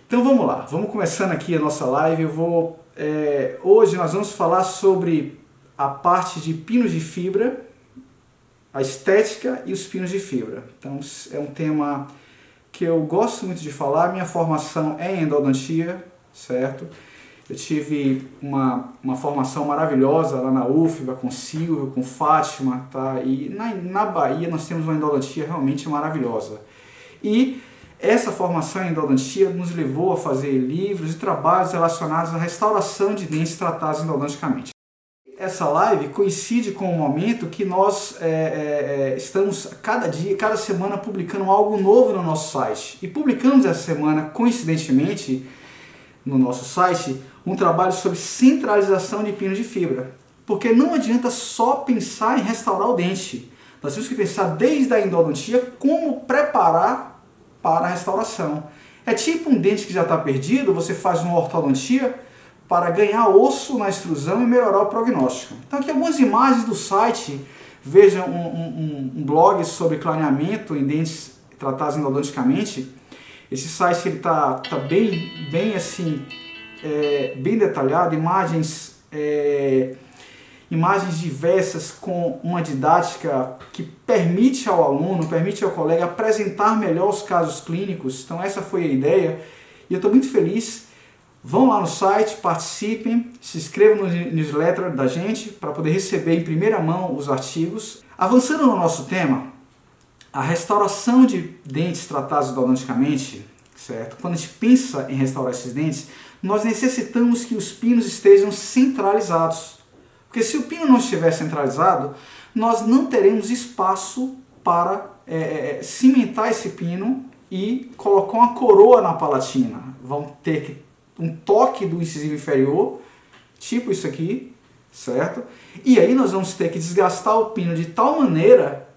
Então vamos lá, vamos começando aqui a nossa live. Hoje nós vamos falar sobre a parte de pinos de fibra, a estética e os pinos de fibra. Então é um tema que eu gosto muito de falar. Minha formação é em endodontia, certo? Eu tive uma formação maravilhosa lá na UFBA, com Silvio, com Fátima, tá? E na Bahia nós temos uma endodontia realmente maravilhosa. E essa formação em endodontia nos levou a fazer livros e trabalhos relacionados à restauração de dentes tratados endodonticamente. Essa live coincide com o momento que nós estamos cada semana publicando algo novo no nosso site. E publicamos essa semana, coincidentemente, no nosso site, um trabalho sobre centralização de pinos de fibra. Porque não adianta só pensar em restaurar o dente. Nós temos que pensar desde a endodontia como preparar para a restauração. É tipo um dente que já está perdido, você faz uma ortodontia para ganhar osso na extrusão e melhorar o prognóstico. Então aqui algumas imagens do site, vejam um blog sobre clareamento em dentes tratados endodonticamente. Esse site está bem assim, bem detalhado, imagens diversas com uma didática que permite ao aluno, permite ao colega apresentar melhor os casos clínicos. Então essa foi a ideia e eu estou muito feliz. Vão lá no site, participem, se inscrevam no newsletter da gente para poder receber em primeira mão os artigos. Avançando no nosso tema, a restauração de dentes tratados endodonticamente, certo? Quando a gente pensa em restaurar esses dentes, nós necessitamos que os pinos estejam centralizados. Porque se o pino não estiver centralizado, nós não teremos espaço para cimentar esse pino e colocar uma coroa na palatina. Vão ter um toque do incisivo inferior, tipo isso aqui, certo? E aí nós vamos ter que desgastar o pino de tal maneira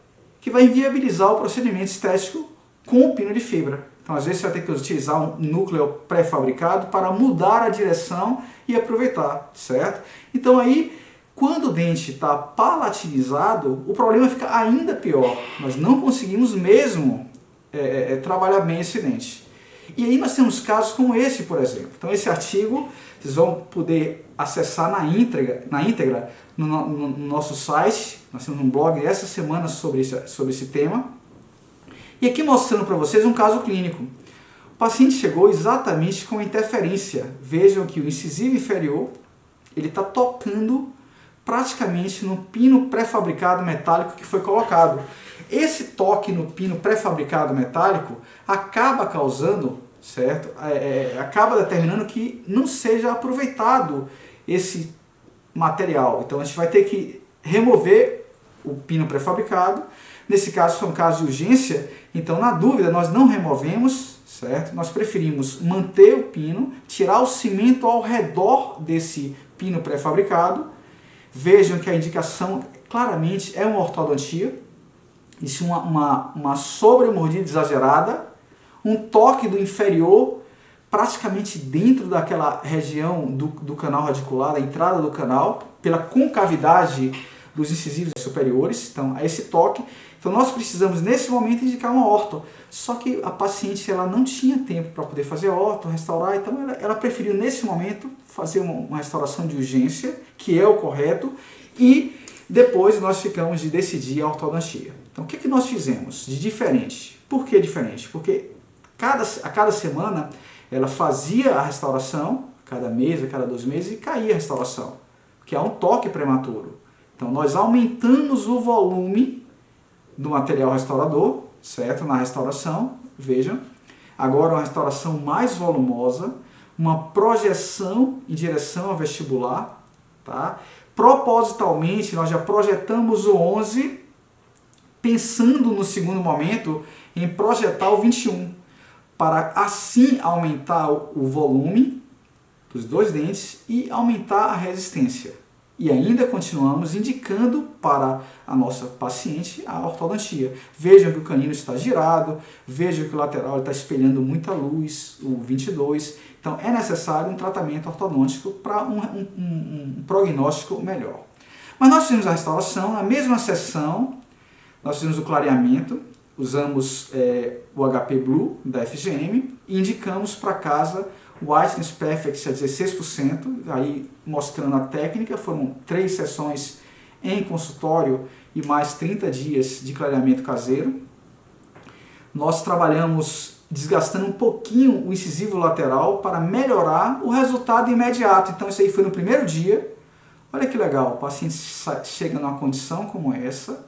que vai inviabilizar o procedimento estético com o pino de fibra. Então às vezes você vai ter que utilizar um núcleo pré-fabricado para mudar a direção e aproveitar, certo? Então aí, quando o dente está palatinizado, o problema fica ainda pior. Nós não conseguimos mesmo trabalhar bem esse dente. E aí nós temos casos como esse, por exemplo. Então esse artigo vocês vão poder acessar na íntegra no nosso site. Nós temos um blog essa semana sobre esse tema. E aqui mostrando para vocês um caso clínico. O paciente chegou exatamente com interferência. Vejam que o incisivo inferior ele está tocando praticamente no pino pré-fabricado metálico que foi colocado. Esse toque no pino pré-fabricado metálico acaba causando, certo? Acaba determinando que não seja aproveitado esse material. Então a gente vai ter que remover o pino pré-fabricado. Nesse caso foi um caso de urgência, então na dúvida nós não removemos, certo? Nós preferimos manter o pino, tirar o cimento ao redor desse pino pré-fabricado. Vejam que a indicação claramente é uma ortodontia. Isso é uma sobremordida exagerada, um toque do inferior praticamente dentro daquela região do canal radicular, da entrada do canal, pela concavidade dos incisivos superiores. Então, a esse toque. Então, nós precisamos nesse momento indicar uma orto. Só que a paciente ela não tinha tempo para poder fazer orto, restaurar, então ela preferiu nesse momento fazer uma restauração de urgência, que é o correto, e depois nós ficamos de decidir a ortodontia. Então o que nós fizemos de diferente? Por que diferente? Porque a cada semana ela fazia a restauração, cada mês, a cada 2 meses, e caía a restauração, que é um toque prematuro. Então nós aumentamos o volume do material restaurador, certo? Na restauração, vejam. Agora uma restauração mais volumosa, uma projeção em direção ao vestibular, tá? Propositalmente nós já projetamos o 11, pensando no segundo momento em projetar o 21, para assim aumentar o volume dos 2 dentes e aumentar a resistência. E ainda continuamos indicando para a nossa paciente a ortodontia. Vejam que o canino está girado, vejam que o lateral está espelhando muita luz, o 22. Então é necessário um tratamento ortodôntico para um prognóstico melhor. Mas nós fizemos a restauração, na mesma sessão, nós fizemos o clareamento, usamos o HP Blue da FGM e indicamos para casa o Whiteness Perfect a 16%, aí mostrando a técnica. Foram 3 sessões em consultório e mais 30 dias de clareamento caseiro. Nós trabalhamos desgastando um pouquinho o incisivo lateral para melhorar o resultado imediato. Então isso aí foi no primeiro dia. Olha que legal, o paciente chega numa condição como essa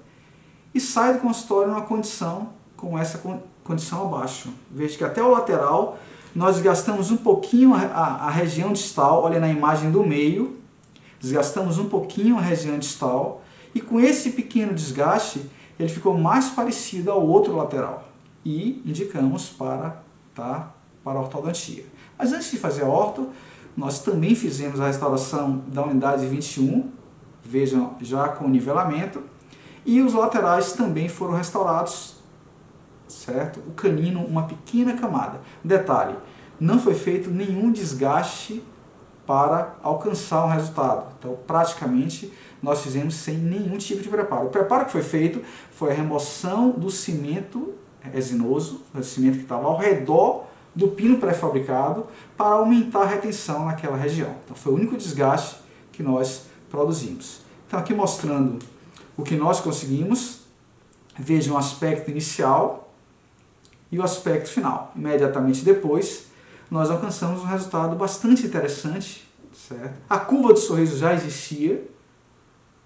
e sai do consultório numa condição como essa, condição abaixo. Veja que até o lateral nós desgastamos um pouquinho a região distal, olha na imagem do meio, desgastamos um pouquinho a região distal e com esse pequeno desgaste ele ficou mais parecido ao outro lateral e indicamos para a ortodontia. Mas antes de fazer a orto, nós também fizemos a restauração da unidade 21, vejam, já com nivelamento, e os laterais também foram restaurados, certo? O canino, uma pequena camada. Detalhe, não foi feito nenhum desgaste para alcançar um resultado. Então, praticamente, nós fizemos sem nenhum tipo de preparo. O preparo que foi feito foi a remoção do cimento resinoso, o cimento que estava ao redor do pino pré-fabricado, para aumentar a retenção naquela região. Então, foi o único desgaste que nós produzimos. Então, aqui mostrando o que nós conseguimos. Vejam o aspecto inicial e o aspecto final. Imediatamente depois, nós alcançamos um resultado bastante interessante, certo? A curva do sorriso já existia,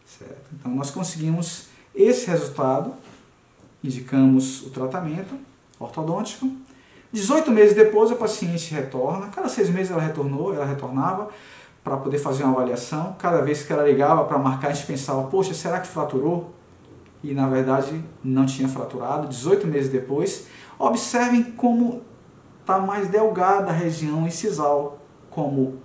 certo? Então, nós conseguimos esse resultado, indicamos o tratamento ortodôntico. 18 meses depois, a paciente retorna. Cada 6 meses ela retornava para poder fazer uma avaliação. Cada vez que ela ligava para marcar, a gente pensava, poxa, será que fraturou? E na verdade não tinha fraturado. 18 meses depois, observem como está mais delgada a região incisal, como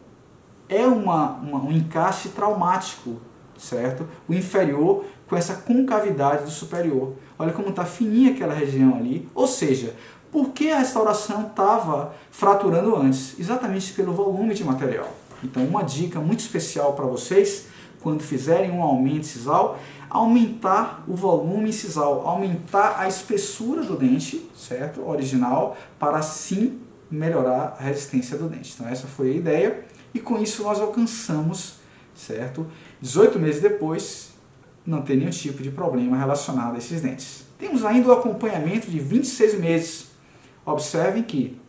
é um encaixe traumático, certo? O inferior com essa concavidade do superior. Olha como está fininha aquela região ali. Ou seja, por que a restauração estava fraturando antes? Exatamente pelo volume de material. Então, uma dica muito especial para vocês, quando fizerem um aumento incisal, aumentar o volume incisal, aumentar a espessura do dente, certo? Original, para assim melhorar a resistência do dente. Então, essa foi a ideia e com isso nós alcançamos, certo? 18 meses depois, não ter nenhum tipo de problema relacionado a esses dentes. Temos ainda o acompanhamento de 26 meses. Observem que,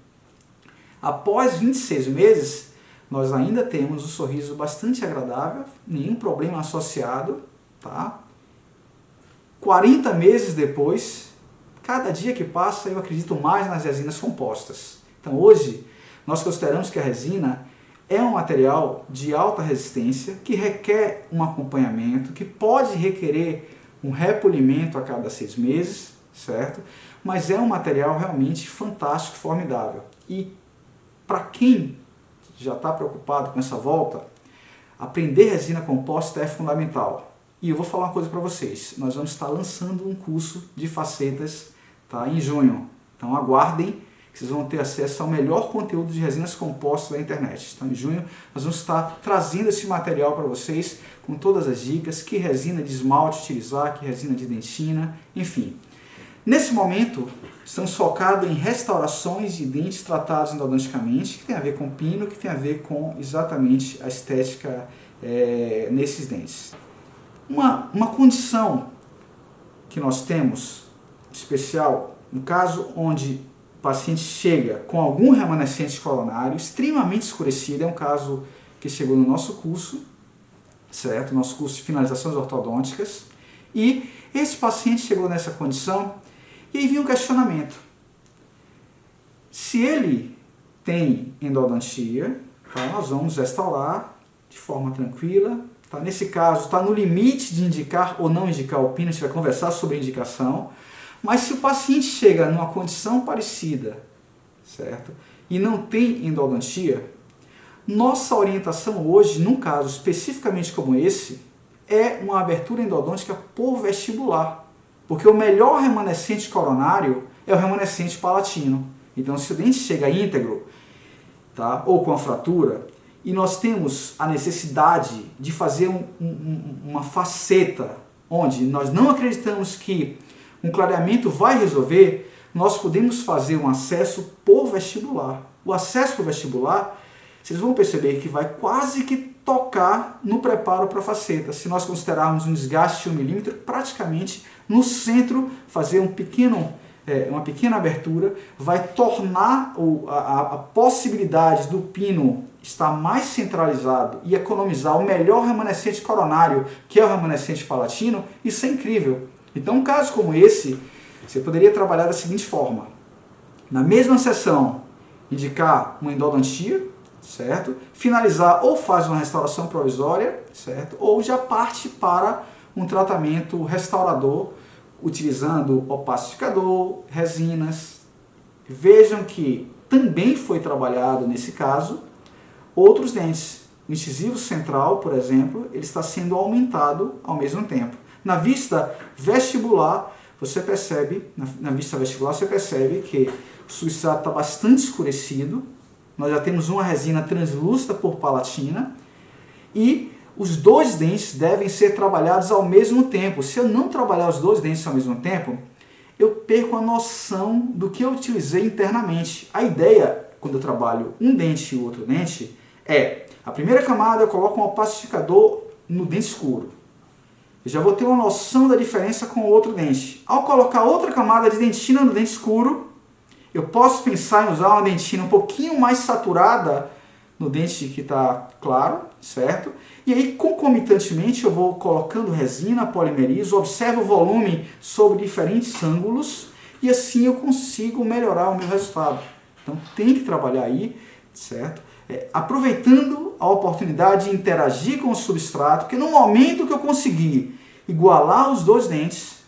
após 26 meses, nós ainda temos um sorriso bastante agradável, nenhum problema associado, tá? 40 meses depois, cada dia que passa, eu acredito mais nas resinas compostas. Então, hoje, nós consideramos que a resina é um material de alta resistência, que requer um acompanhamento, que pode requerer um repolimento a cada 6 meses, certo? Mas é um material realmente fantástico, formidável. E para quem já está preocupado com essa volta, aprender resina composta é fundamental. E eu vou falar uma coisa para vocês, nós vamos estar lançando um curso de facetas, tá, em junho. Então aguardem, que vocês vão ter acesso ao melhor conteúdo de resinas compostas da internet. Então em junho nós vamos estar trazendo esse material para vocês, com todas as dicas, que resina de esmalte utilizar, que resina de dentina, enfim. Nesse momento, estamos focados em restaurações de dentes tratados endodonticamente, que tem a ver com pino, que tem a ver com exatamente a estética nesses dentes. Uma condição que nós temos especial, no caso onde o paciente chega com algum remanescente coronário extremamente escurecido, é um caso que chegou no nosso curso, certo? Nosso curso de finalizações ortodônticas, e esse paciente chegou nessa condição. E aí vinha um questionamento. Se ele tem endodontia, tá, nós vamos restaurar de forma tranquila. Tá? Nesse caso, está no limite de indicar ou não indicar o pino, a gente vai conversar sobre a indicação. Mas se o paciente chega numa condição parecida, certo? E não tem endodontia, nossa orientação hoje, num caso especificamente como esse, é uma abertura endodôntica por vestibular. Porque o melhor remanescente coronário é o remanescente palatino. Então, se o dente chega íntegro, tá, ou com a fratura, e nós temos a necessidade de fazer uma faceta onde nós não acreditamos que um clareamento vai resolver, nós podemos fazer um acesso por vestibular. O acesso por vestibular, vocês vão perceber que vai quase que tocar no preparo para a faceta. Se nós considerarmos um desgaste de 1 milímetro, praticamente no centro, fazer uma pequena abertura, vai tornar a possibilidade do pino estar mais centralizado e economizar o melhor remanescente coronário, que é o remanescente palatino. Isso é incrível. Então, um caso como esse, você poderia trabalhar da seguinte forma. Na mesma sessão, indicar uma endodontia, certo? Finalizar ou faz uma restauração provisória, certo? Ou já parte para um tratamento restaurador, utilizando opacificador, resinas. Vejam que também foi trabalhado nesse caso outros dentes. O incisivo central, por exemplo, ele está sendo aumentado ao mesmo tempo. Na vista vestibular, você percebe, você percebe que o substrato está bastante escurecido. Nós já temos uma resina translúcida por palatina e os dois dentes devem ser trabalhados ao mesmo tempo. Se eu não trabalhar os dois dentes ao mesmo tempo, eu perco a noção do que eu utilizei internamente. A ideia, quando eu trabalho um dente e o outro dente, é a primeira camada eu coloco um opacificador no dente escuro. Eu já vou ter uma noção da diferença com o outro dente. Ao colocar outra camada de dentina no dente escuro, eu posso pensar em usar uma dentina um pouquinho mais saturada no dente que está claro, certo? E aí, concomitantemente, eu vou colocando resina, polimerizo, observo o volume sobre diferentes ângulos e assim eu consigo melhorar o meu resultado. Então, tem que trabalhar aí, certo? Aproveitando a oportunidade de interagir com o substrato, porque no momento que eu conseguir igualar os dois dentes,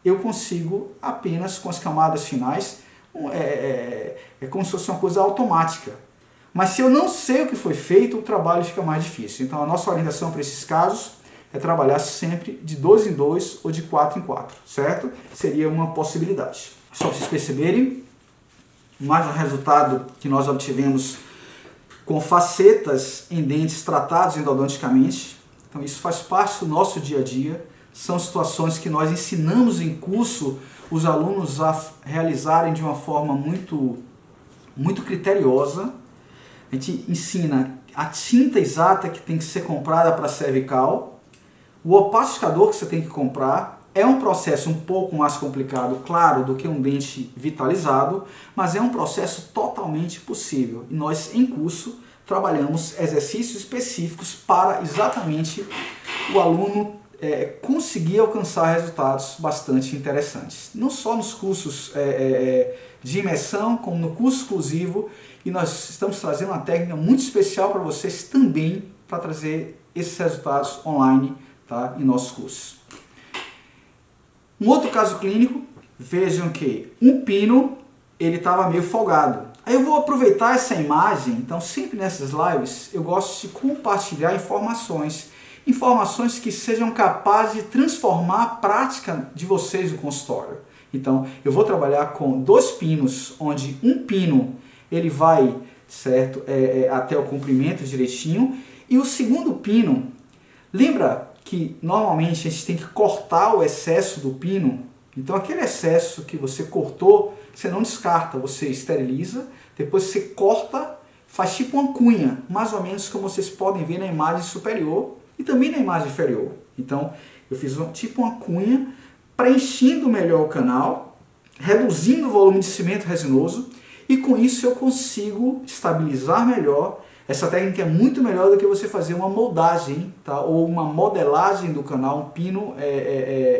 eu consigo apenas com as camadas finais, é como se fosse uma coisa automática. Mas se eu não sei o que foi feito, o trabalho fica mais difícil. Então a nossa orientação para esses casos é trabalhar sempre de 2 em 2 ou de 4 em 4, certo? Seria uma possibilidade. Só para vocês perceberem, mais um resultado que nós obtivemos com facetas em dentes tratados endodonticamente. Então isso faz parte do nosso dia a dia. São situações que nós ensinamos em curso os alunos a realizarem de uma forma muito criteriosa. A gente ensina a tinta exata que tem que ser comprada para cervical, o opacificador que você tem que comprar. É um processo um pouco mais complicado, claro, do que um dente vitalizado, mas é um processo totalmente possível. E nós, em curso, trabalhamos exercícios específicos para exatamente o aluno conseguir alcançar resultados bastante interessantes. Não só nos cursos de imersão, como no curso exclusivo, e nós estamos trazendo uma técnica muito especial para vocês também, para trazer esses resultados online, tá, em nossos cursos. Um outro caso clínico, vejam que um pino, ele estava meio folgado. Aí eu vou aproveitar essa imagem, então sempre nessas lives eu gosto de compartilhar informações que sejam capazes de transformar a prática de vocês no consultório. Então eu vou trabalhar com 2 pinos, onde um pino ele vai, certo, até o comprimento direitinho, e o segundo pino, lembra que normalmente a gente tem que cortar o excesso do pino? Então aquele excesso que você cortou, você não descarta, você esteriliza, depois você corta, faz tipo uma cunha, mais ou menos como vocês podem ver na imagem superior e também na imagem inferior. Então eu fiz tipo uma cunha, preenchendo melhor o canal, reduzindo o volume de cimento resinoso, e com isso eu consigo estabilizar melhor. Essa técnica é muito melhor do que você fazer uma moldagem, tá? Ou uma modelagem do canal. Um pino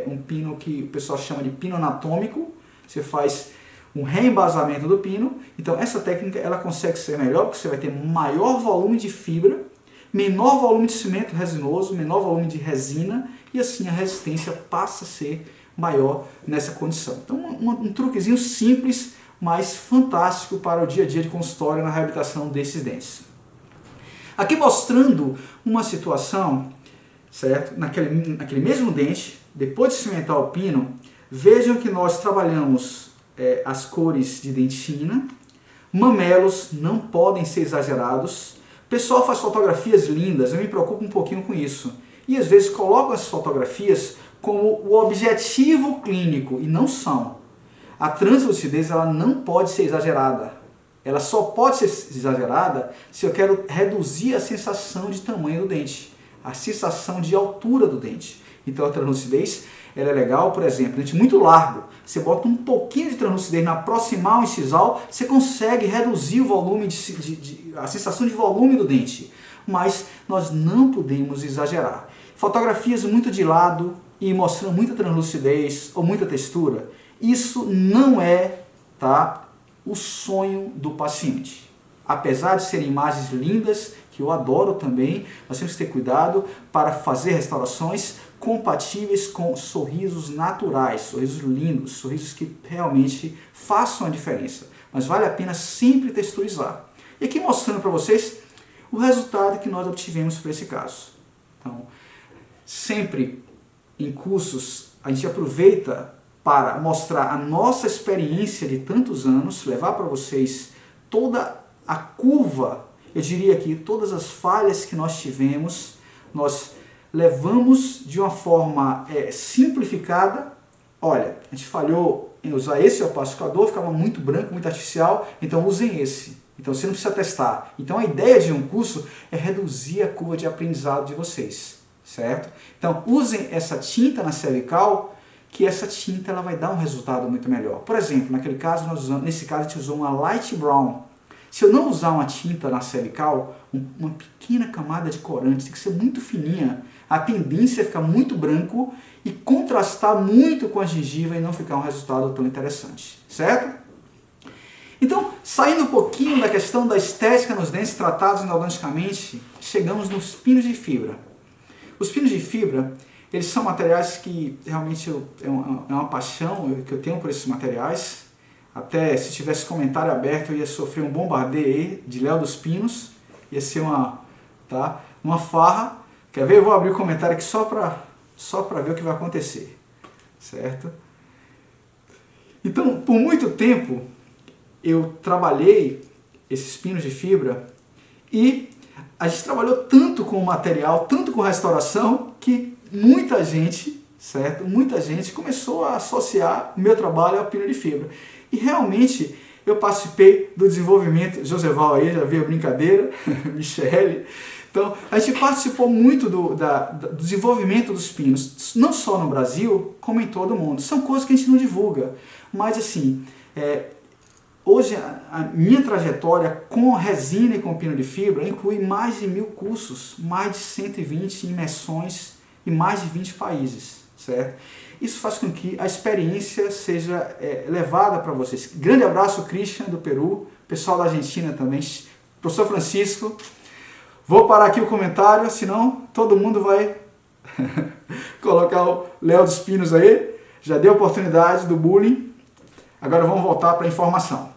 um pino que o pessoal chama de pino anatômico. Você faz um reembasamento do pino. Então essa técnica ela consegue ser melhor porque você vai ter maior volume de fibra, menor volume de cimento resinoso, menor volume de resina, e assim a resistência passa a ser maior nessa condição. Então um truquezinho simples, mas fantástico para o dia a dia de consultório na reabilitação desses dentes. Aqui mostrando uma situação, certo? Naquele mesmo dente, depois de cimentar o pino, vejam que nós trabalhamos as cores de dentina, mamelos não podem ser exagerados. O pessoal faz fotografias lindas, eu me preocupo um pouquinho com isso. E às vezes colocam essas fotografias como o objetivo clínico, e não são. A translucidez ela não pode ser exagerada. Ela só pode ser exagerada se eu quero reduzir a sensação de tamanho do dente, a sensação de altura do dente. Então a translucidez ela é legal, por exemplo, dente muito largo. Você bota um pouquinho de translucidez na proximal incisal, você consegue reduzir o volume, a sensação de volume do dente. Mas nós não podemos exagerar. Fotografias muito de lado e mostrando muita translucidez ou muita textura, isso não é, tá, o sonho do paciente. Apesar de serem imagens lindas, que eu adoro também, nós temos que ter cuidado para fazer restaurações compatíveis com sorrisos naturais, sorrisos lindos, sorrisos que realmente façam a diferença. Mas vale a pena sempre texturizar. E aqui mostrando para vocês o resultado que nós obtivemos para esse caso. Então, sempre em cursos a gente aproveita para mostrar a nossa experiência de tantos anos, levar para vocês toda a curva, eu diria aqui, todas as falhas que nós tivemos, nós levamos de uma forma simplificada. Olha, a gente falhou em usar esse opacificador, ficava muito branco, muito artificial, então usem esse. Então você não precisa testar. Então a ideia de um curso é reduzir a curva de aprendizado de vocês, certo? Então usem essa tinta na cervical, que essa tinta ela vai dar um resultado muito melhor. Por exemplo, naquele caso nesse caso a gente usou uma light brown. Se eu não usar uma tinta na cervical, uma pequena camada de corante, tem que ser muito fininha, a tendência é ficar muito branco e contrastar muito com a gengiva e não ficar um resultado tão interessante, certo? Então, saindo um pouquinho da questão da estética nos dentes tratados endodonticamente, chegamos nos pinos de fibra. Os pinos de fibra, eles são materiais que realmente é uma paixão que eu tenho por esses materiais. Até se tivesse comentário aberto eu ia sofrer um bombardeio de Léo dos Pinos, ia ser uma farra. Quer ver? Eu vou abrir o comentário aqui só para ver o que vai acontecer, certo? Então, por muito tempo eu trabalhei esses pinos de fibra e a gente trabalhou tanto com o material, tanto com restauração, que muita gente, certo? Muita gente começou a associar o meu trabalho ao pino de fibra. E realmente eu participei do desenvolvimento, Joseval aí, já viu a brincadeira, Michele. Então, a gente participou muito do desenvolvimento dos pinos, não só no Brasil, como em todo o mundo. São coisas que a gente não divulga, mas assim, hoje a minha trajetória com resina e com pino de fibra inclui mais de 1000 cursos, mais de 120 imersões em mais de 20 países, certo? Isso faz com que a experiência seja levada para vocês. Grande abraço, Christian, do Peru, pessoal da Argentina também, professor Francisco. Vou parar aqui o comentário, senão todo mundo vai colocar o Léo dos Pinos aí. Já deu oportunidade do bullying. Agora vamos voltar para a informação.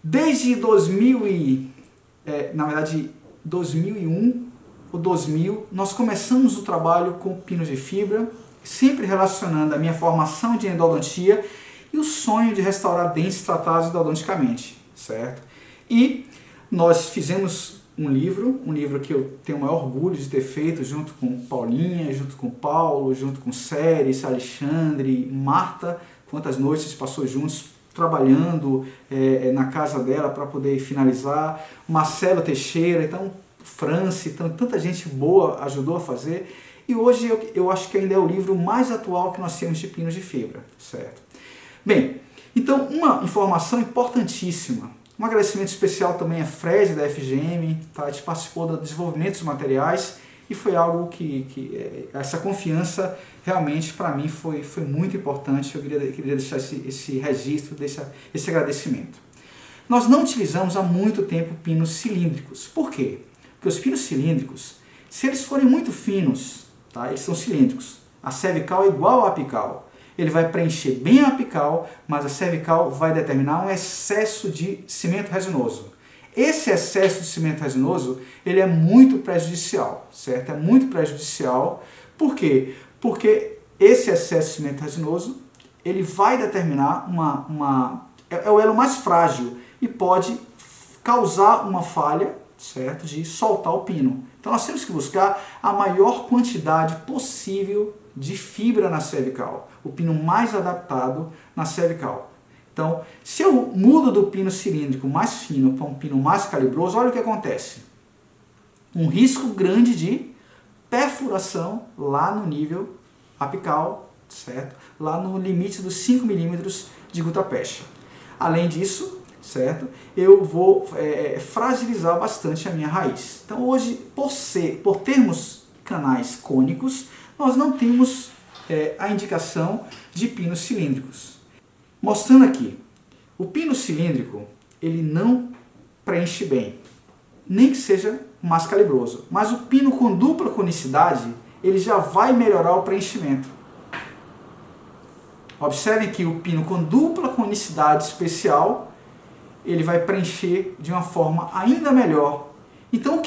Desde 2001 ou 2000, nós começamos o trabalho com pinos de fibra, sempre relacionando a minha formação de endodontia e o sonho de restaurar dentes tratados endodonticamente, certo? E nós fizemos um livro que eu tenho o maior orgulho de ter feito junto com Paulinha, junto com Paulo, junto com Séries, Alexandre, Marta, quantas noites a gente passou juntos trabalhando na casa dela para poder finalizar, Marcelo Teixeira, então França, então tanta gente boa ajudou a fazer, e hoje eu acho que ainda é o livro mais atual que nós temos de pinos de fibra, certo? Bem, então uma informação importantíssima, um agradecimento especial também a Fred da FGM, tá? A gente participou do desenvolvimento dos materiais e foi algo que essa confiança realmente para mim foi muito importante. Eu queria deixar esse registro, esse agradecimento. Nós não utilizamos há muito tempo pinos cilíndricos. Por quê? Porque os pinos cilíndricos, se eles forem muito finos, tá? Eles são cilíndricos, a cervical é igual ao apical. Ele vai preencher bem a apical, mas a cervical vai determinar um excesso de cimento resinoso. Esse excesso de cimento resinoso, ele é muito prejudicial, certo? É muito prejudicial. Por quê? Porque esse excesso de cimento resinoso, ele vai determinar é o elo mais frágil e pode causar uma falha, certo? De soltar o pino. Então nós temos que buscar a maior quantidade possível de fibra na cervical, o pino mais adaptado na cervical. Então, se eu mudo do pino cilíndrico mais fino para um pino mais calibroso, olha o que acontece. Um risco grande de perfuração lá no nível apical, certo? Lá no limite dos 5 milímetros de gutta-percha. Além disso, certo? Eu vou fragilizar bastante a minha raiz. Então hoje, por termos canais cônicos, nós não temos a indicação de pinos cilíndricos. Mostrando aqui, o pino cilíndrico, ele não preenche bem, nem que seja mais calibroso. Mas o pino com dupla conicidade, ele já vai melhorar o preenchimento. Observem que o pino com dupla conicidade especial, ele vai preencher de uma forma ainda melhor. Então,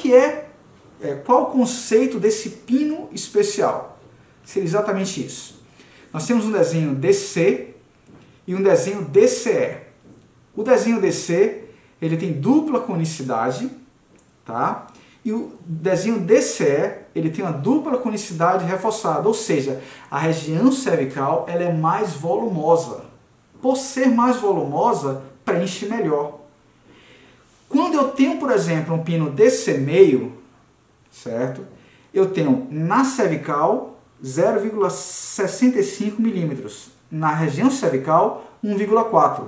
qual o conceito desse pino especial? Seria exatamente isso. Nós temos um desenho DC e um desenho DCE. O desenho DC, ele tem dupla conicidade, tá? E o desenho DCE, ele tem uma dupla conicidade reforçada, ou seja, a região cervical ela é mais volumosa. Por ser mais volumosa, preenche melhor. Quando eu tenho, por exemplo, um pino DC meio, certo? Eu tenho na cervical 0,65 milímetros, na região cervical 1,4.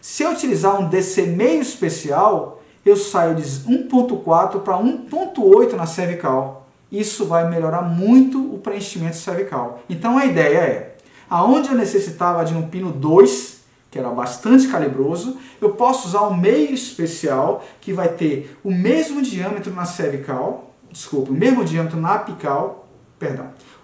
Se eu utilizar um DC meio especial, eu saio de 1,4 para 1,8 na cervical. Isso vai melhorar muito o preenchimento cervical. Então a ideia é, aonde eu necessitava de um pino 2, que era bastante calibroso, eu posso usar um meio especial, que vai ter o mesmo diâmetro na cervical, o mesmo diâmetro na apical,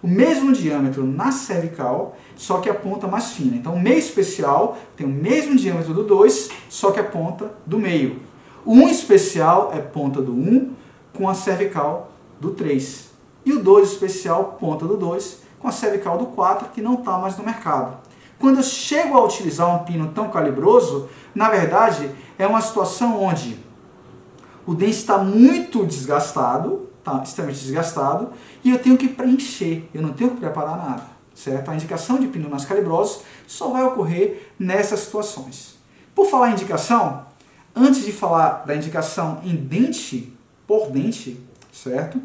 o mesmo diâmetro na cervical, só que a ponta mais fina. Então o meio especial tem o mesmo diâmetro do 2, só que a ponta do meio. O 1 especial é ponta do 1 com a cervical do 3. E o 2 especial, ponta do 2 com a cervical do 4, que não está mais no mercado. Quando eu chego a utilizar um pino tão calibroso, na verdade é uma situação onde o dente está muito desgastado, está extremamente desgastado, e eu tenho que preencher, eu não tenho que preparar nada, certo? A indicação de pinos mais calibrosos só vai ocorrer nessas situações. Por falar em indicação, antes de falar da indicação em dente por dente, certo?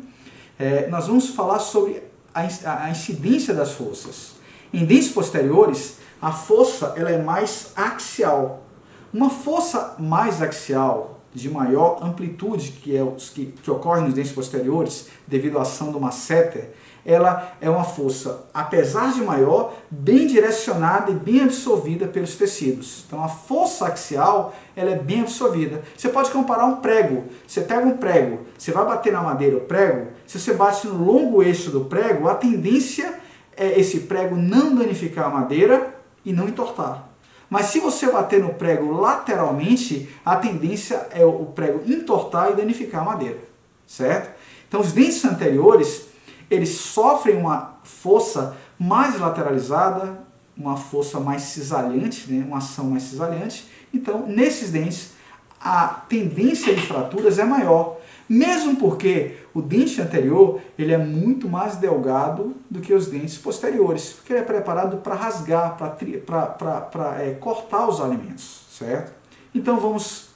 Nós vamos falar sobre a incidência das fossas. Em dentes posteriores, a fossa ela é mais axial. Uma fossa mais axial, de maior amplitude, que ocorre nos dentes posteriores, devido à ação do masseter, ela é uma fossa, apesar de maior, bem direcionada e bem absorvida pelos tecidos. Então a fossa axial ela é bem absorvida. Você pode comparar um prego. Você pega um prego, você vai bater na madeira o prego, se você bate no longo eixo do prego, a tendência é esse prego não danificar a madeira e não entortar. Mas se você bater no prego lateralmente, a tendência é o prego entortar e danificar a madeira, certo? Então os dentes anteriores, eles sofrem uma fossa mais lateralizada, uma fossa mais cisalhante, né? Uma ação mais cisalhante. Então, nesses dentes, a tendência de fraturas é maior, mesmo porque o dente anterior ele é muito mais delgado do que os dentes posteriores, porque ele é preparado para rasgar, para cortar os alimentos, certo? Então vamos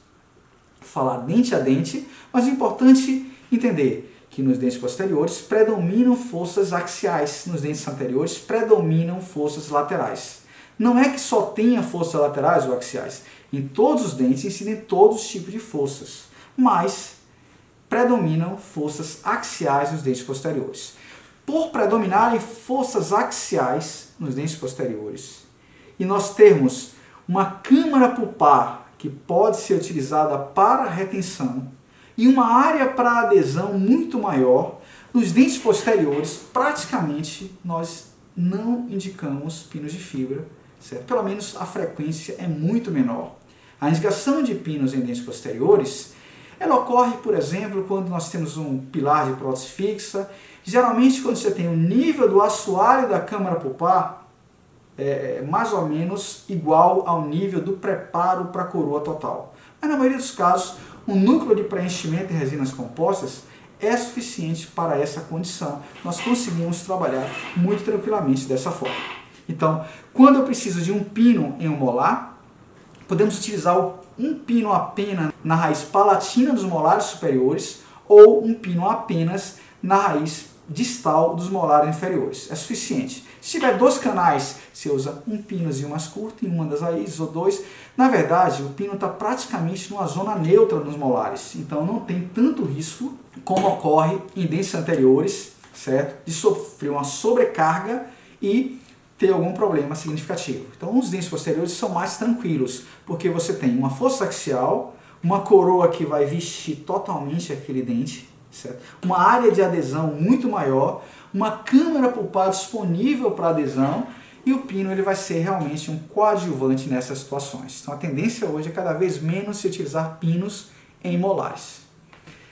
falar dente a dente, mas é importante entender que nos dentes posteriores predominam forças axiais, nos dentes anteriores predominam forças laterais. Não é que só tenha forças laterais ou axiais, em todos os dentes incidem todos os tipos de forças, mas predominam forças axiais nos dentes posteriores. Por predominarem forças axiais nos dentes posteriores e nós termos uma câmara pulpar que pode ser utilizada para retenção e uma área para adesão muito maior, nos dentes posteriores praticamente nós não indicamos pinos de fibra, certo? Pelo menos a frequência é muito menor. A indicação de pinos em dentes posteriores ela ocorre, por exemplo, quando nós temos um pilar de prótese fixa. Geralmente, quando você tem o nível do assoalho da câmara pulpar mais ou menos igual ao nível do preparo para a coroa total. Mas na maioria dos casos, o núcleo de preenchimento em resinas compostas é suficiente para essa condição. Nós conseguimos trabalhar muito tranquilamente dessa forma. Então, quando eu preciso de um pino em um molar, podemos utilizar um pino apenas na raiz palatina dos molares superiores ou um pino apenas na raiz distal dos molares inferiores. É suficiente. Se tiver 2 canais, você usa um pinozinho mais curto em uma das raízes ou 2. Na verdade, o pino está praticamente numa zona neutra nos molares, então não tem tanto risco como ocorre em dentes anteriores, certo? De sofrer uma sobrecarga e ter algum problema significativo. Então, os dentes posteriores são mais tranquilos, porque você tem uma fossa axial, uma coroa que vai vestir totalmente aquele dente, certo? Uma área de adesão muito maior, uma câmara pulpar disponível para adesão, e o pino ele vai ser realmente um coadjuvante nessas situações. Então, a tendência hoje é cada vez menos se utilizar pinos em molares.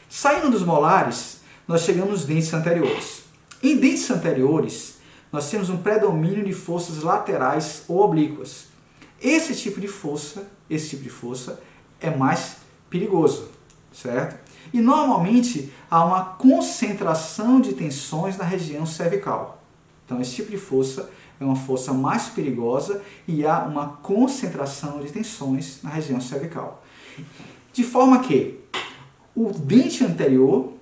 Saindo dos molares, nós chegamos nos dentes anteriores. Em dentes anteriores, nós temos um predomínio de fossas laterais ou oblíquas. Esse tipo de fossa é mais perigoso, certo? E normalmente há uma concentração de tensões na região cervical. Então esse tipo de fossa é uma fossa mais perigosa e há uma concentração de tensões na região cervical. De forma que o dente anterior,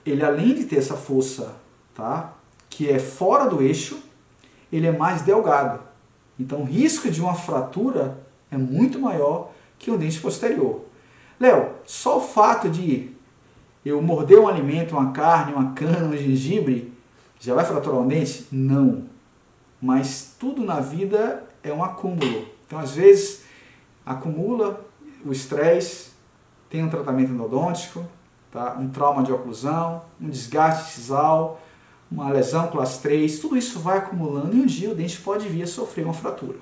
ele além de ter essa fossa, tá, que é fora do eixo, ele é mais delgado. Então o risco de uma fratura é muito maior que o dente posterior. Léo, só o fato de eu morder um alimento, uma carne, uma cana, um gengibre, já vai fraturar um dente? Não. Mas tudo na vida é um acúmulo. Então às vezes acumula o estresse, tem um tratamento endodôntico, tá? Um trauma de oclusão, um desgaste sisal, uma lesão classe 3, tudo isso vai acumulando e um dia o dente pode vir a sofrer uma fratura.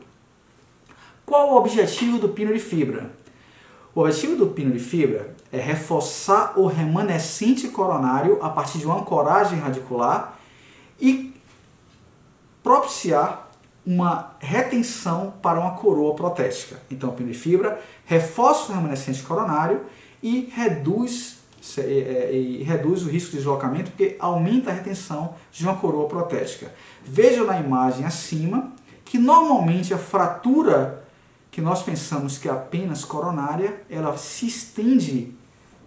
Qual o objetivo do pino de fibra? O objetivo do pino de fibra é reforçar o remanescente coronário a partir de uma ancoragem radicular e propiciar uma retenção para uma coroa protética. Então, o pino de fibra reforça o remanescente coronário e reduz o risco de deslocamento, porque aumenta a retenção de uma coroa protética. Veja na imagem acima que normalmente a fratura que nós pensamos que é apenas coronária, ela se estende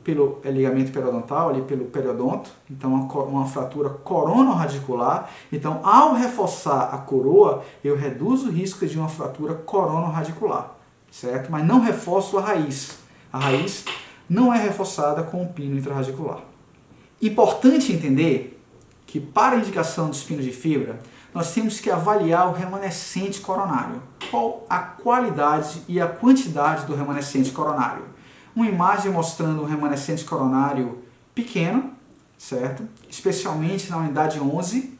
pelo ligamento periodontal, ali pelo periodonto, então uma fratura coronorradicular. Então, ao reforçar a coroa, eu reduzo o risco de uma fratura coronorradicular, certo? Mas não reforço a raiz. A raiz não é reforçada com o pino intrarradicular. Importante entender que para a indicação dos pinos de fibra, nós temos que avaliar o remanescente coronário. Qual a qualidade e a quantidade do remanescente coronário? Uma imagem mostrando um remanescente coronário pequeno, certo? Especialmente na unidade 11.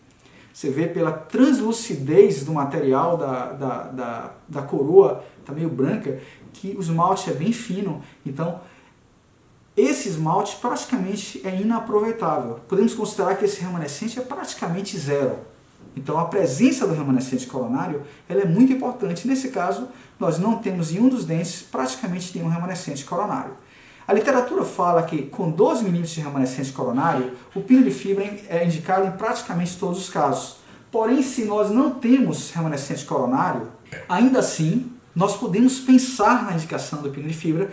Você vê pela translucidez do material da coroa, está meio branca, que o esmalte é bem fino. Então, esse esmalte praticamente é inaproveitável. Podemos considerar que esse remanescente é praticamente zero. Então a presença do remanescente coronário ela é muito importante. Nesse caso, nós não temos em um dos dentes praticamente nenhum remanescente coronário. A literatura fala que com 12 mm de remanescente coronário, o pino de fibra é indicado em praticamente todos os casos. Porém, se nós não temos remanescente coronário, ainda assim, nós podemos pensar na indicação do pino de fibra.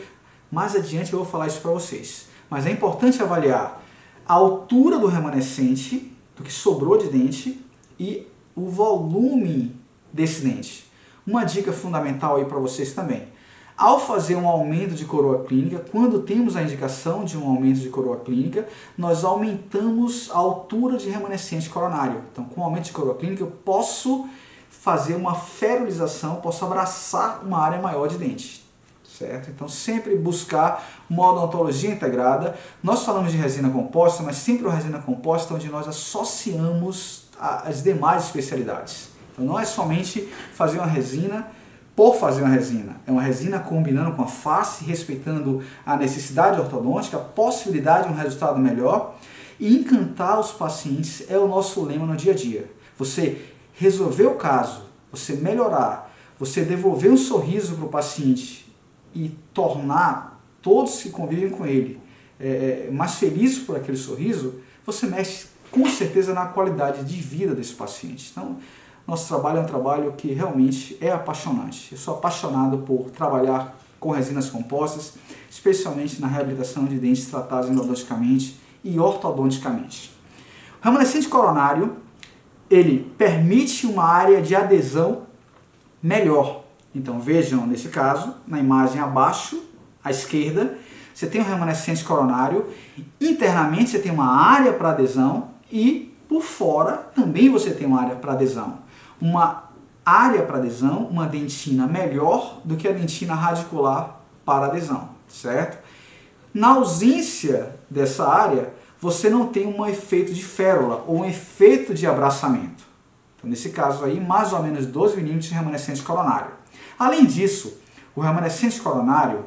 Mais adiante eu vou falar isso para vocês. Mas é importante avaliar a altura do remanescente, do que sobrou de dente, e o volume desse dente. Uma dica fundamental aí para vocês também. Ao fazer um aumento de coroa clínica, quando temos a indicação de um aumento de coroa clínica, nós aumentamos a altura de remanescente coronário. Então, com o aumento de coroa clínica, eu posso fazer uma ferulização, posso abraçar uma área maior de dente. Certo? Então, sempre buscar uma odontologia integrada. Nós falamos de resina composta, mas sempre uma resina composta onde nós associamos as demais especialidades. Então, não é somente fazer uma resina por fazer uma resina. É uma resina combinando com a face, respeitando a necessidade ortodôntica, a possibilidade de um resultado melhor. E encantar os pacientes é o nosso lema no dia a dia. Você resolver o caso, você melhorar, você devolver um sorriso para o paciente e tornar todos que convivem com ele mais felizes por aquele sorriso, você mexe com certeza na qualidade de vida desse paciente. Então, nosso trabalho é um trabalho que realmente é apaixonante. Eu sou apaixonado por trabalhar com resinas compostas, especialmente na reabilitação de dentes tratados endodonticamente e ortodonticamente. O remanescente coronário, ele permite uma área de adesão melhor. Então vejam, nesse caso, na imagem abaixo, à esquerda, você tem um remanescente coronário, internamente você tem uma área para adesão e por fora também você tem uma área para adesão. Uma área para adesão, uma dentina melhor do que a dentina radicular para adesão, certo? Na ausência dessa área, você não tem um efeito de férula ou um efeito de abraçamento. Então, nesse caso aí, mais ou menos 12 mm de remanescente coronário. Além disso, o remanescente coronário,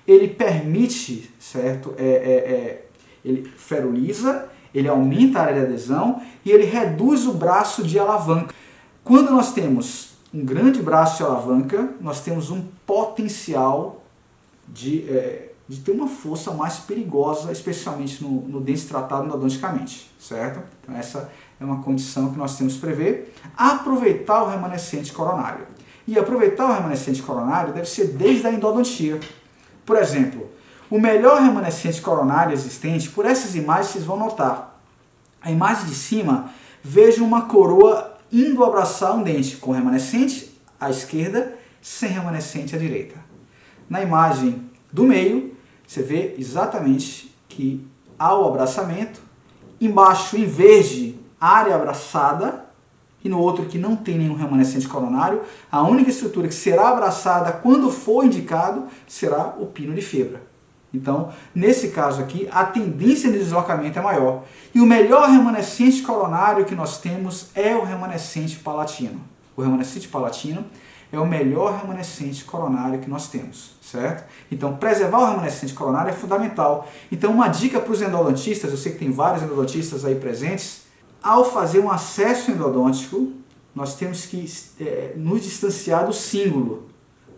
ele permite, certo? Ele feruliza, ele aumenta a área de adesão e ele reduz o braço de alavanca. Quando nós temos um grande braço de alavanca, nós temos um potencial de ter uma força mais perigosa, especialmente no dente tratado endodonticamente, certo? Então essa é uma condição que nós temos que prever. Aproveitar o remanescente coronário. E aproveitar o remanescente coronário deve ser desde a endodontia. Por exemplo, o melhor remanescente coronário existente, por essas imagens vocês vão notar. A imagem de cima, veja uma coroa indo abraçar um dente com remanescente à esquerda, sem remanescente à direita. Na imagem do meio, você vê exatamente que há o abraçamento, embaixo em verde, área abraçada, e no outro que não tem nenhum remanescente coronário, a única estrutura que será abraçada quando for indicado será o pino de fibra. Então, nesse caso aqui, a tendência de deslocamento é maior. E o melhor remanescente coronário que nós temos é o remanescente palatino. O remanescente palatino é o melhor remanescente coronário que nós temos, certo? Então, preservar o remanescente coronário é fundamental. Então, uma dica para os endodontistas, eu sei que tem vários endodontistas aí presentes, ao fazer um acesso endodôntico, nós temos que nos distanciar do cíngulo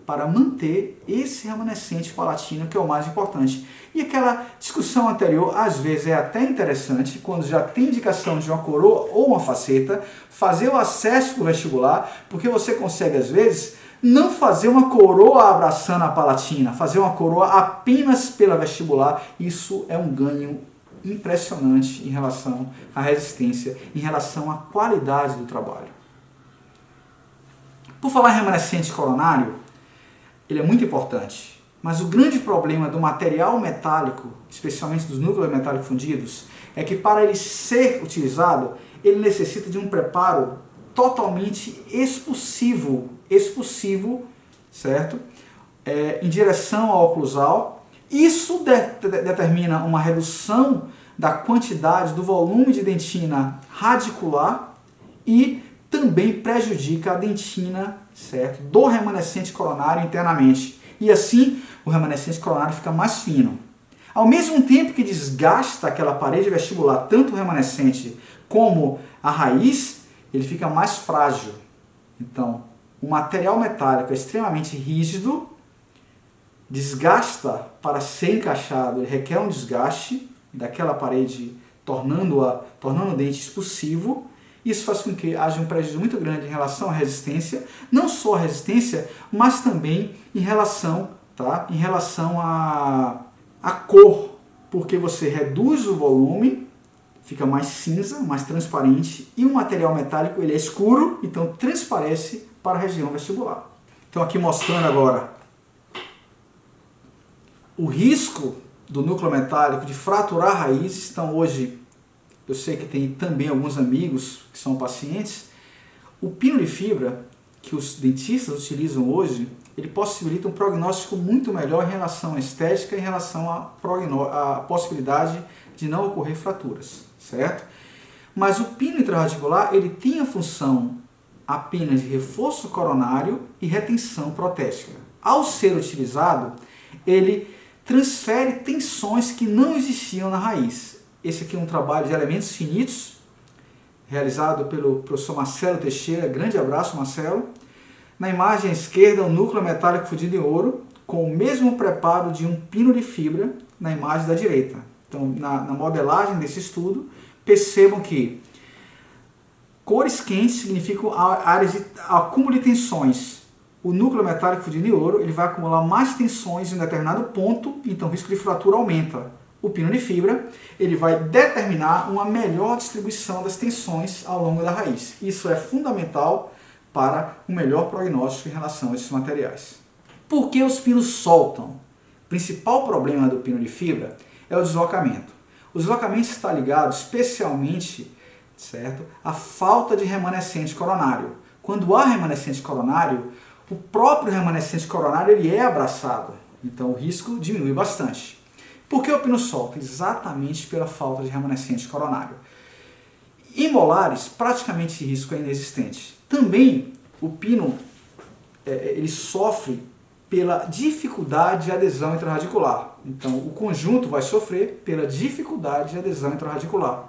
para manter esse remanescente palatino, que é o mais importante. E aquela discussão anterior, às vezes é até interessante, quando já tem indicação de uma coroa ou uma faceta, fazer o acesso para o vestibular, porque você consegue, às vezes, não fazer uma coroa abraçando a palatina, fazer uma coroa apenas pela vestibular. Isso é um ganho impressionante em relação à resistência, em relação à qualidade do trabalho. Por falar em remanescente coronário, ele é muito importante, mas o grande problema do material metálico, especialmente dos núcleos metálicos fundidos, é que para ele ser utilizado, ele necessita de um preparo totalmente expulsivo, certo? Em direção ao oclusal. Isso determina uma redução da quantidade do volume de dentina radicular e também prejudica a dentina, certo, do remanescente coronário internamente. E assim, o remanescente coronário fica mais fino. Ao mesmo tempo que desgasta aquela parede vestibular, tanto o remanescente como a raiz, ele fica mais frágil. Então, o material metálico é extremamente rígido, desgasta para ser encaixado, ele requer um desgaste daquela parede, tornando o dente expulsivo. Isso faz com que haja um prejuízo muito grande em relação à resistência, não só a resistência, mas também em relação à cor, porque você reduz o volume, fica mais cinza, mais transparente, e o material metálico ele é escuro, então transparece para a região vestibular. Então aqui mostrando agora o risco do núcleo metálico de fraturar raízes. Então hoje, eu sei que tem também alguns amigos que são pacientes. O pino de fibra que os dentistas utilizam hoje, ele possibilita um prognóstico muito melhor em relação à estética, em relação à possibilidade de não ocorrer fraturas, certo? Mas o pino intraradicular, ele tem a função apenas de reforço coronário e retenção protética. Ao ser utilizado, ele transfere tensões que não existiam na raiz. Esse aqui é um trabalho de elementos finitos, realizado pelo professor Marcelo Teixeira. Grande abraço, Marcelo. Na imagem à esquerda, o núcleo metálico fundido em ouro, com o mesmo preparo de um pino de fibra na imagem da direita. Então, na modelagem desse estudo, percebam que cores quentes significam áreas de acúmulo de tensões. O núcleo metálico de ouro ele vai acumular mais tensões em um determinado ponto, então o risco de fratura aumenta. O pino de fibra ele vai determinar uma melhor distribuição das tensões ao longo da raiz. Isso é fundamental para um melhor prognóstico em relação a esses materiais. Por que os pinos soltam? O principal problema do pino de fibra é o deslocamento. O deslocamento está ligado especialmente, certo, à falta de remanescente coronário. Quando há remanescente coronário, o próprio remanescente coronário ele é abraçado, então o risco diminui bastante. Por que o pino solta? Exatamente pela falta de remanescente coronário. Em molares, praticamente esse risco é inexistente. Também o pino ele sofre pela dificuldade de adesão intrarradicular. Então o conjunto vai sofrer pela dificuldade de adesão intrarradicular.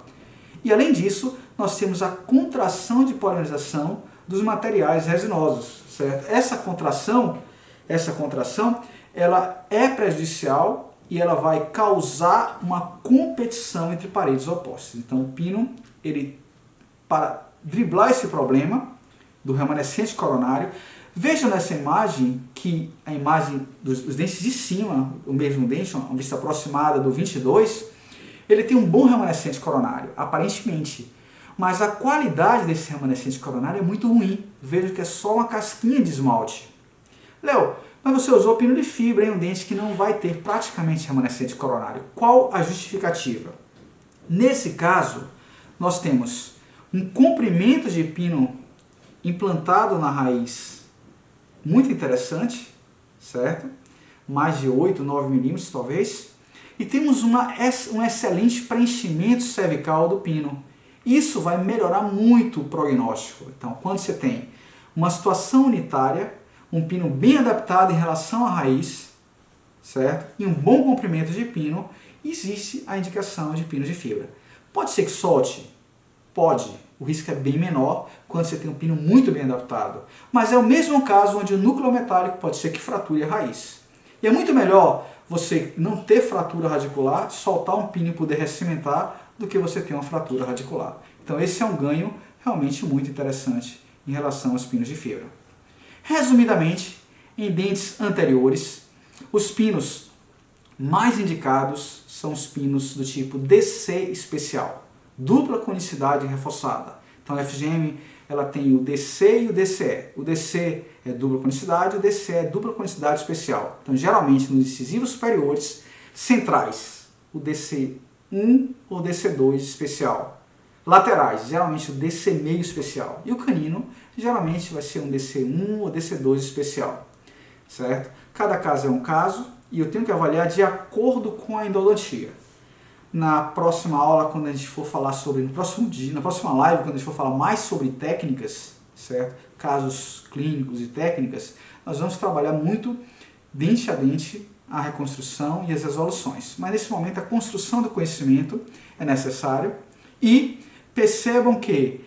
E além disso, nós temos a contração de polimerização dos materiais resinosos, certo? Essa contração, ela é prejudicial e ela vai causar uma competição entre paredes opostas. Então o pino, para driblar esse problema do remanescente coronário, vejam nessa imagem que a imagem dos dentes de cima, o mesmo dente, uma vista aproximada do 22, ele tem um bom remanescente coronário, aparentemente. Mas a qualidade desse remanescente coronário é muito ruim. Vejam que é só uma casquinha de esmalte. Léo, mas você usou pino de fibra em um dente que não vai ter praticamente remanescente coronário. Qual a justificativa? Nesse caso, nós temos um comprimento de pino implantado na raiz muito interessante, certo? Mais de 8, 9 milímetros talvez. E temos um excelente preenchimento cervical do pino. Isso vai melhorar muito o prognóstico. Então, quando você tem uma situação unitária, um pino bem adaptado em relação à raiz, certo? E um bom comprimento de pino, existe a indicação de pino de fibra. Pode ser que solte? Pode. O risco é bem menor quando você tem um pino muito bem adaptado. Mas é o mesmo caso onde o núcleo metálico pode ser que frature a raiz. E é muito melhor você não ter fratura radicular, soltar um pino e poder recimentar, do que você ter uma fratura radicular. Então esse é um ganho realmente muito interessante em relação aos pinos de fibra. Resumidamente, em dentes anteriores, os pinos mais indicados são os pinos do tipo DC especial, dupla conicidade reforçada. Então a FGM ela tem o DC e o DCE. O DC é dupla conicidade, o DCE é dupla conicidade especial. Então geralmente nos incisivos superiores centrais, o DC1 ou DC2 especial. Laterais, geralmente o DC meio especial. E o canino, geralmente vai ser um DC1 ou DC2 especial. Certo? Cada caso é um caso e eu tenho que avaliar de acordo com a endodontia. Na próxima aula, quando a gente for falar sobre, no próximo dia, na próxima live, quando a gente for falar mais sobre técnicas, certo? Casos clínicos e técnicas, nós vamos trabalhar muito dente a dente a reconstrução e as resoluções. Mas nesse momento a construção do conhecimento é necessário e percebam que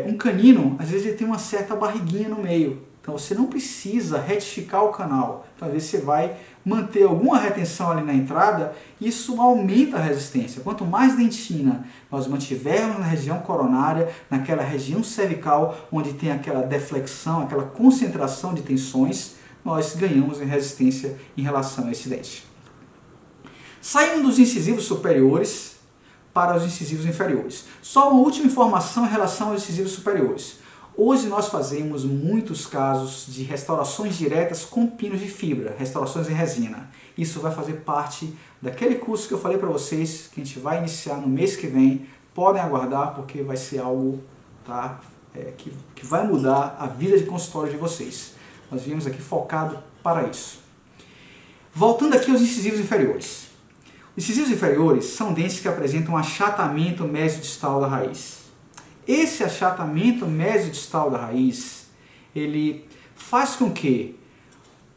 um canino, às vezes ele tem uma certa barriguinha no meio. Então você não precisa retificar o canal. Então, às vezes você vai manter alguma retenção ali na entrada, isso aumenta a resistência. Quanto mais dentina nós mantivermos na região coronária, naquela região cervical, onde tem aquela deflexão, aquela concentração de tensões, nós ganhamos em resistência em relação a esse dente. Saindo dos incisivos superiores para os incisivos inferiores. Só uma última informação em relação aos incisivos superiores. Hoje nós fazemos muitos casos de restaurações diretas com pinos de fibra, restaurações em resina. Isso vai fazer parte daquele curso que eu falei para vocês, que a gente vai iniciar no mês que vem. Podem aguardar, porque vai ser algo que vai mudar a vida de consultório de vocês. Nós viemos aqui focado para isso. Voltando aqui aos incisivos inferiores. Os incisivos inferiores são dentes que apresentam um achatamento mesodistal da raiz. Esse achatamento mesodistal da raiz, ele faz com que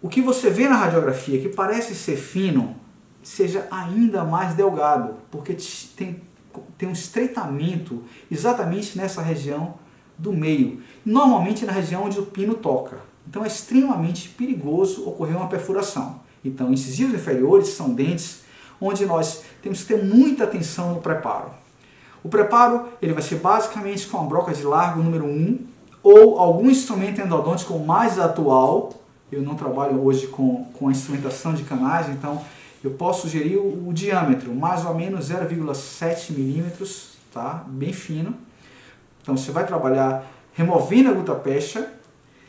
o que você vê na radiografia, que parece ser fino, seja ainda mais delgado, porque tem um estreitamento exatamente nessa região do meio, normalmente na região onde o pino toca. Então é extremamente perigoso ocorrer uma perfuração. Então, incisivos inferiores são dentes onde nós temos que ter muita atenção no preparo. O preparo ele vai ser basicamente com a broca de largo número 1 ou algum instrumento endodôntico mais atual. Eu não trabalho hoje com a instrumentação de canais, então eu posso sugerir o diâmetro, mais ou menos 0,7 milímetros, tá? Bem fino. Então você vai trabalhar removendo a gutapecha.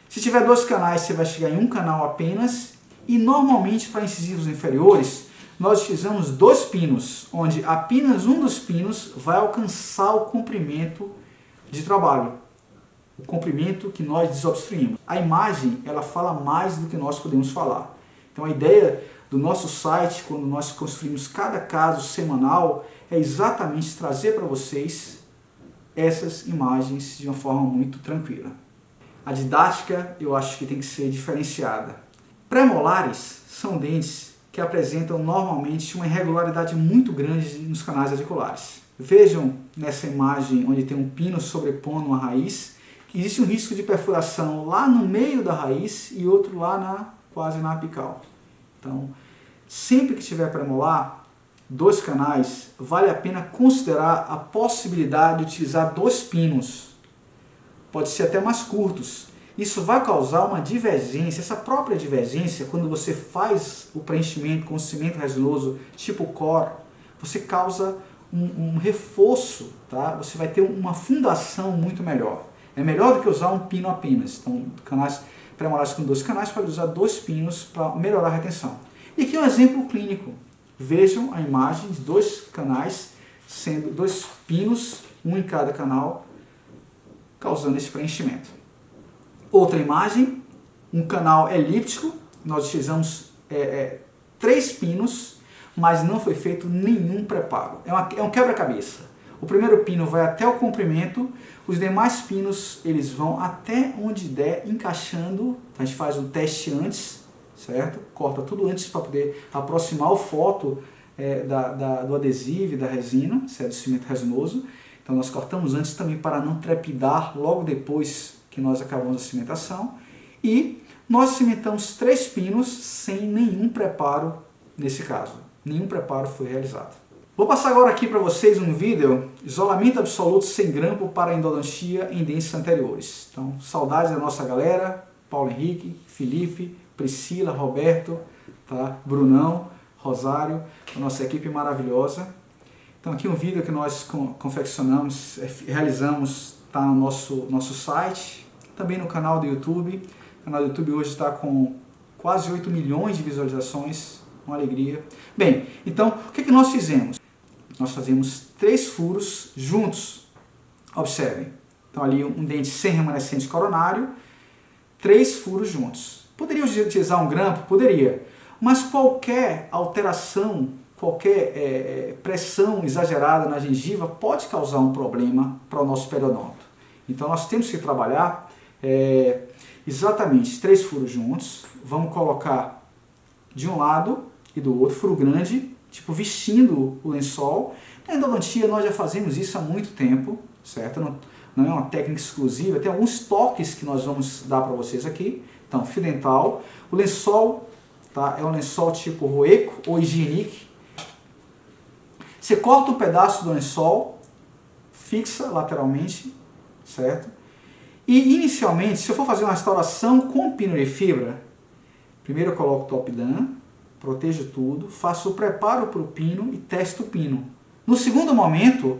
Se tiver 2 canais, você vai chegar em um canal apenas. E normalmente para incisivos inferiores, nós utilizamos 2 pinos, onde apenas um dos pinos vai alcançar o comprimento de trabalho, o comprimento que nós desobstruímos. A imagem, ela fala mais do que nós podemos falar. Então a ideia do nosso site, quando nós construímos cada caso semanal, é exatamente trazer para vocês essas imagens de uma forma muito tranquila. A didática, eu acho que tem que ser diferenciada. Premolares são dentes que apresentam normalmente uma irregularidade muito grande nos canais radiculares. Vejam nessa imagem onde tem um pino sobrepondo uma raiz, que existe um risco de perfuração lá no meio da raiz e outro lá quase na apical. Então, sempre que tiver premolar, 2 canais, vale a pena considerar a possibilidade de utilizar 2 pinos. Pode ser até mais curtos. Isso vai causar uma divergência. Essa própria divergência, quando você faz o preenchimento com cimento resinoso tipo core, você causa um reforço, tá? Você vai ter uma fundação muito melhor. É melhor do que usar um pino apenas. Então, canais premolares com 2 canais, pode usar 2 pinos para melhorar a retenção. E aqui um exemplo clínico. Vejam a imagem de 2 canais, sendo 2 pinos, um em cada canal, causando esse preenchimento. Outra imagem, um canal elíptico, nós utilizamos 3 pinos, mas não foi feito nenhum preparo. É um quebra-cabeça. O primeiro pino vai até o comprimento, os demais pinos eles vão até onde der, encaixando. A gente faz um teste antes, certo? Corta tudo antes para poder aproximar o foto do adesivo e da resina, se é do cimento resinoso. Então nós cortamos antes também para não trepidar logo depois que nós acabamos a cimentação. E nós cimentamos 3 pinos sem nenhum preparo nesse caso. Nenhum preparo foi realizado. Vou passar agora aqui para vocês um vídeo, isolamento absoluto sem grampo para endodontia em dentes anteriores. Então, saudades da nossa galera, Paulo Henrique, Felipe, Priscila, Roberto, tá? Brunão, Rosário, a nossa equipe maravilhosa. Então aqui um vídeo que nós confeccionamos, realizamos, está no nosso site, também no canal do YouTube. O canal do YouTube hoje está com quase 8 milhões de visualizações, uma alegria. Bem, então o que nós fizemos? Nós fazemos 3 furos juntos, observem. Então ali um dente sem remanescente coronário, 3 furos juntos. Poderia utilizar um grampo? Poderia, mas qualquer alteração, qualquer pressão exagerada na gengiva pode causar um problema para o nosso periodonto. Então nós temos que trabalhar exatamente 3 furos juntos, vamos colocar de um lado e do outro, furo grande, tipo vestindo o lençol. Na endodontia nós já fazemos isso há muito tempo, certo? Não é uma técnica exclusiva, tem alguns toques que nós vamos dar para vocês aqui. Então, fio dental, o lençol, tá? É um lençol tipo Roeco ou Higienic. Você corta um pedaço do lençol, fixa lateralmente, certo? E inicialmente, se eu for fazer uma restauração com pino de fibra, primeiro eu coloco o top dam, protejo tudo, faço o preparo para o pino e testo o pino. No segundo momento,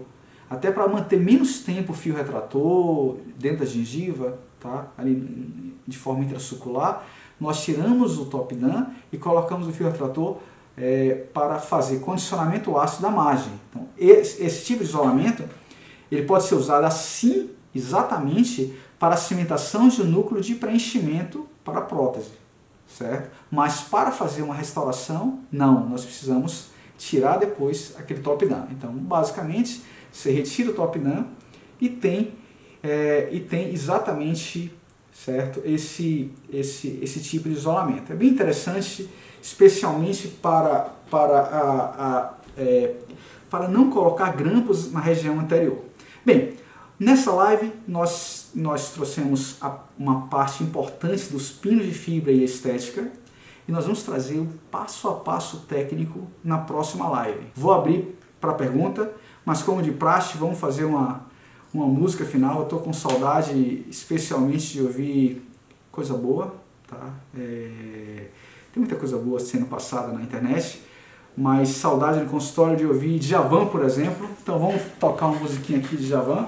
até para manter menos tempo o fio retrator dentro da gengiva, tá? Ali de forma intrasucular, nós tiramos o top dam e colocamos o fio retrator para fazer condicionamento ácido da margem. Então, esse tipo de isolamento ele pode ser usado assim, exatamente, para a cimentação de um núcleo de preenchimento para a prótese, certo? Mas para fazer uma restauração, não, nós precisamos tirar depois aquele top dam. Então, basicamente, você retira o top dam e tem exatamente, certo, esse tipo de isolamento. É bem interessante, especialmente para não colocar grampos na região anterior. Bem, nessa live nós nós trouxemos uma parte importante dos pinos de fibra e estética, e nós vamos trazer o passo a passo técnico na próxima live. Vou abrir para pergunta, mas como de praxe, vamos fazer uma música final. Eu estou com saudade especialmente de ouvir coisa boa, tá? Tem muita coisa boa sendo passada na internet, mas saudade no consultório de ouvir Djavan, por exemplo. Então vamos tocar uma musiquinha aqui de Djavan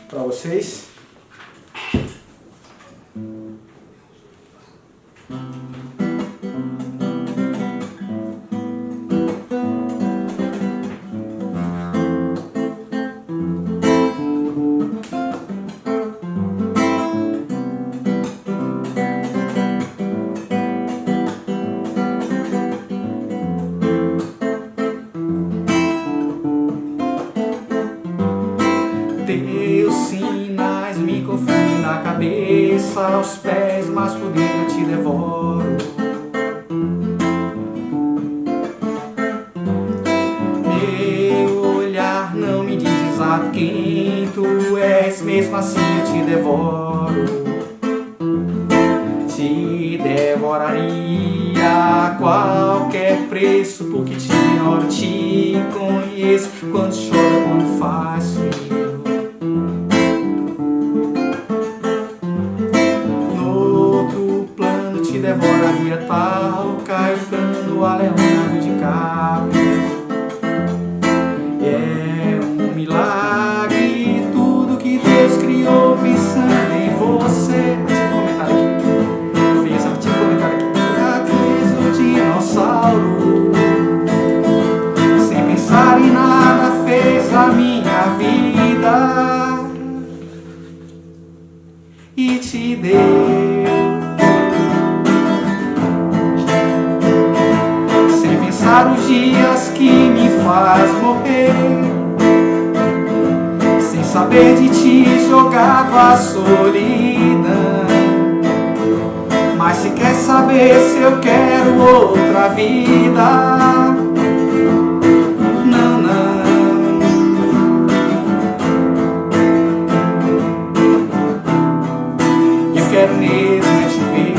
para vocês. Teus sinais me confundem na cabeça, aos pés, mas por dentro eu te devoro. Meu olhar não me diz exato quem tu és, mesmo assim eu te devoro. Te devoraria a qualquer preço, porque te ignoro, te conheço, quando chora, quando faz frio. Devoraria tal Caetano a Leonardo DiCaprio. É um milagre tudo que Deus criou pensando em você. Deixa eu comentar aqui. Fez um comentário aqui. Fez o dinossauro. Sem pensar em nada fez a minha vida e te deu. Os dias que me faz morrer, sem saber de ti jogado a solidão. Mas se quer saber se eu quero outra vida, não, não. Eu quero mesmo é te ver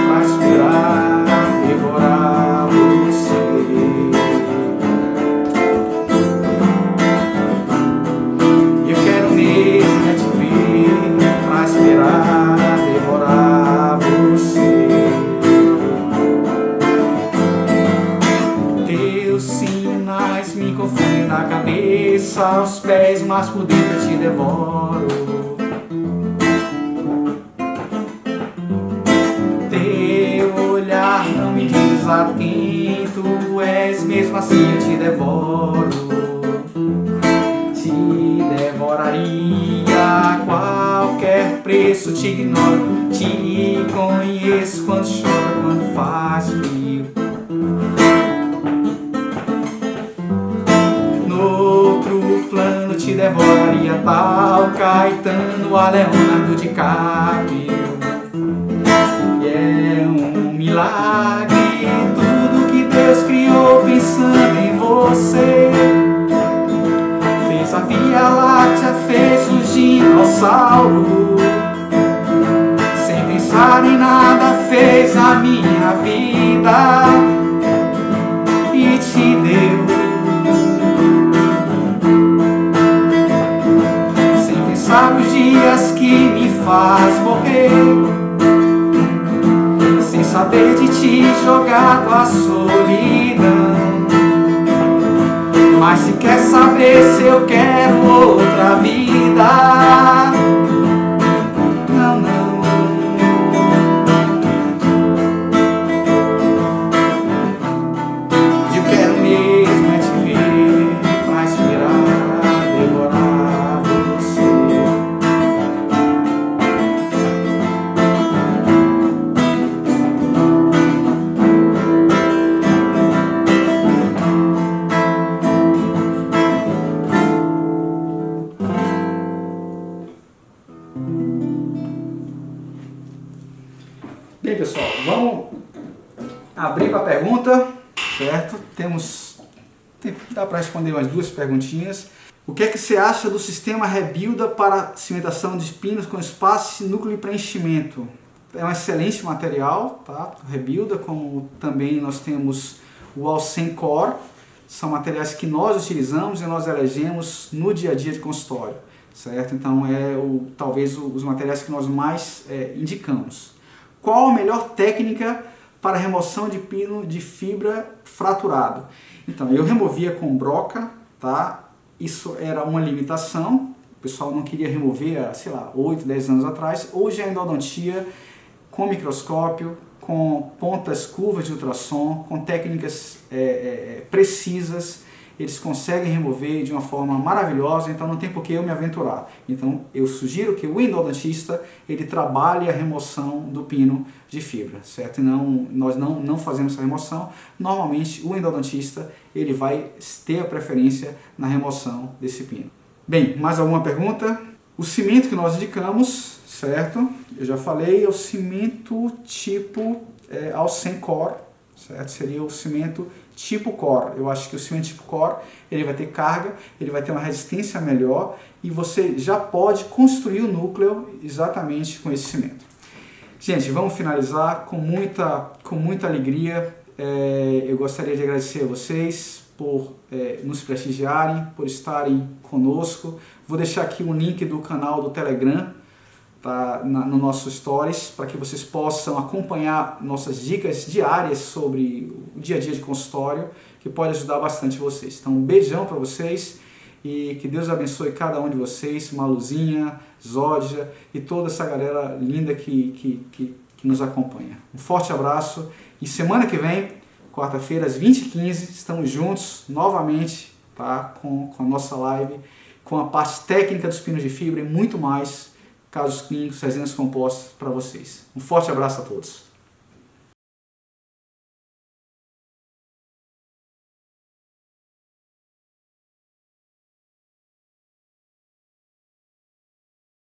pra esperar, devorar você. Esperar, devorar você. Teus sinais me confundem na cabeça, aos pés, mas por dentro eu te devoro. Teu olhar não me diz a quem tu és, mesmo assim eu te devoro. Te devoraria qualquer preço, te ignoro, te conheço, quando chora, quando faz frio. No outro plano te devoraria tal Caetano a Leonardo DiCaprio. E é um milagre tudo que Deus criou pensando em você. Fez a Via Láctea, fez os dinossauros. Sem pensar em nada fez a minha vida e te deu. Sem pensar os dias que me faz morrer, sem saber de ti jogado a solidão. Mas se quer saber se eu quero outra vida, não, não. Eu quero mesmo é te ver pra esperar, devorar você. Bem, pessoal, vamos abrir para a pergunta, certo? Dá para responder umas duas perguntinhas. O que é que você acha do sistema Rebuilda para cimentação de pinos com espaço e núcleo de preenchimento? É um excelente material, tá? O Rebuilda, como também nós temos o Alcem Core, são materiais que nós utilizamos e nós elegemos no dia a dia de consultório, certo? Então talvez os materiais que nós mais indicamos. Qual a melhor técnica para remoção de pino de fibra fraturado? Então, eu removia com broca, tá? Isso era uma limitação, o pessoal não queria remover há, sei lá, 8, 10 anos atrás. Hoje a endodontia, com microscópio, com pontas curvas de ultrassom, com técnicas precisas, eles conseguem remover de uma forma maravilhosa, então não tem por que eu me aventurar. Então eu sugiro que o endodontista ele trabalhe a remoção do pino de fibra, certo? E nós não fazemos essa remoção. Normalmente o endodontista ele vai ter a preferência na remoção desse pino. Bem, mais alguma pergunta? O cimento que nós indicamos, certo? Eu já falei, é o cimento tipo Alcem Core, certo? Seria o cimento tipo Core. Eu acho que o cimento tipo Core ele vai ter carga, ele vai ter uma resistência melhor e você já pode construir o núcleo exatamente com esse cimento. Gente, vamos finalizar com muita alegria. Eu gostaria de agradecer a vocês por nos prestigiarem, por estarem conosco. Vou deixar aqui um link do canal do Telegram, tá, no nosso Stories, para que vocês possam acompanhar nossas dicas diárias sobre o dia a dia de consultório, que pode ajudar bastante vocês. Então, um beijão para vocês e que Deus abençoe cada um de vocês, Maluzinha, Zódia e toda essa galera linda que nos acompanha. Um forte abraço e semana que vem, quarta-feira, às 20h15, estamos juntos novamente, tá, com a nossa live, com a parte técnica dos pinos de fibra e muito mais, casos clínicos, resenhas compostas para vocês. Um forte abraço a todos.